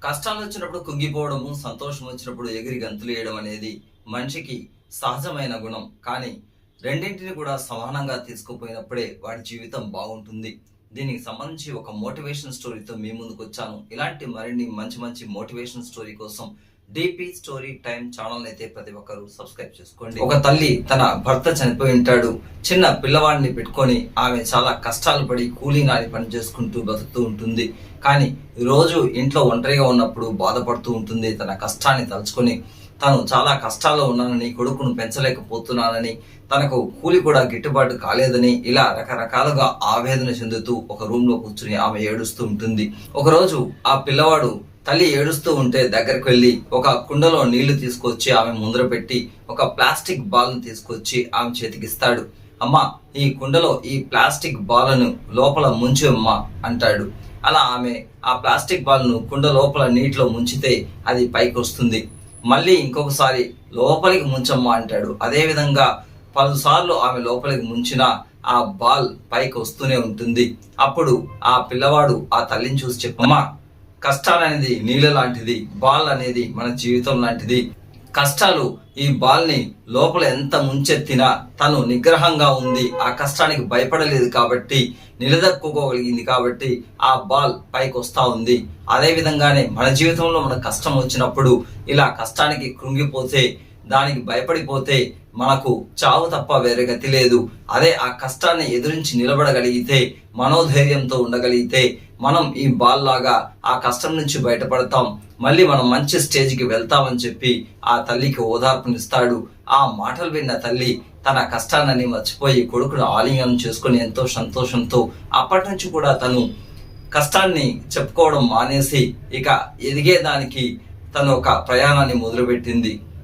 కష్టాలు వచ్చినప్పుడు కుంగిపోవడము, సంతోషం వచ్చినప్పుడు ఎగిరి గంతులు వేయడం అనేది మనిషికి సహజమైన గుణం. కానీ రెండింటిని కూడా సమానంగా తీసుకుపోయినప్పుడే వాడి జీవితం బాగుంటుంది. దీనికి సంబంధించి ఒక మోటివేషన్ స్టోరీతో మీ ముందుకు వచ్చాను. ఇలాంటి మరిన్ని మంచి మంచి మోటివేషన్ స్టోరీ కోసం డిపి స్టోరీ టైం ఛానల్ అయితే ప్రతి ఒక్కరు సబ్స్క్రైబ్ చేసుకోండి. ఒక తల్లి తన భర్త చనిపోయి ఉంటాడు. చిన్న పిల్లవాడిని పెట్టుకొని ఆమె చాలా కష్టాలు పడి కూలీ నాలి పని చేసుకుంటూ బతుకుతూ ఉంటుంది. కానీ రోజు ఇంట్లో ఒంటరిగా ఉన్నప్పుడు బాధపడుతూ ఉంటుంది. తన కష్టాన్ని తలుచుకొని తను చాలా కష్టాల్లో ఉన్నానని, కొడుకును పెంచలేకపోతున్నానని, తనకు కూలి కూడా గిట్టుబాటు కాలేదని, ఇలా రకరకాలుగా ఆవేదన చెందుతూ ఒక రూమ్ లో కూర్చుని ఆమె ఏడుస్తూ ఉంటుంది. ఒకరోజు ఆ పిల్లవాడు తల్లి ఏడుస్తూ ఉంటే దగ్గరికి వెళ్ళి ఒక కుండలో నీళ్లు తీసుకొచ్చి ఆమె ముందర పెట్టి ఒక ప్లాస్టిక్ బాల్ ను తీసుకొచ్చి ఆమె చేతికిస్తాడు. అమ్మా, ఈ కుండలో ఈ ప్లాస్టిక్ బాలను లోపల ముంచు అమ్మా అంటాడు. అలా ఆమె ఆ ప్లాస్టిక్ బాల్ ను కుండ లోపల నీటిలో ముంచితే అది పైకి వస్తుంది. మళ్ళీ ఇంకొకసారి లోపలికి ముంచమ్మా అంటాడు. అదే విధంగా పలుసార్లు ఆమె లోపలికి ముంచిన ఆ బాల్ పైకి వస్తూనే ఉంటుంది. అప్పుడు ఆ పిల్లవాడు ఆ తల్లిని చూసి చెప్పమ్మా, కష్టాలు అనేది నీళ్ళ లాంటిది, బాల్ అనేది మన జీవితం లాంటిది. కష్టాలు ఈ బాల్ ని లోపల ఎంత ముంచెత్తినా తను నిగ్రహంగా ఉంది, ఆ కష్టానికి భయపడలేదు కాబట్టి, నిలదొక్కుకోగలిగింది కాబట్టి ఆ బాల్ పైకి వస్తా ఉంది. అదే విధంగానే మన జీవితంలో మన కష్టం వచ్చినప్పుడు ఇలా కష్టానికి కృంగిపోతే, దానికి భయపడిపోతే మనకు చావు తప్ప వేరే గతి లేదు. అదే ఆ కష్టాన్ని ఎదురించి నిలబడగలిగితే, మనోధైర్యంతో ఉండగలిగితే మనం ఈ బాల్ లాగా ఆ కష్టం నుంచి బయటపడతాం, మళ్ళీ మనం మంచి స్టేజ్కి వెళ్తామని చెప్పి ఆ తల్లికి ఓదార్పునిస్తాడు. ఆ మాటలు విన్న తల్లి తన కష్టాన్ని మర్చిపోయి కొడుకును ఆలింగనం చేసుకుని ఎంతో సంతోషంతో అప్పటి నుంచి కూడా తను కష్టాన్ని చెప్పుకోవడం మానేసి ఇక ఎదిగేదానికి తను ఒక ప్రయాణాన్ని మొదలుపెట్టింది.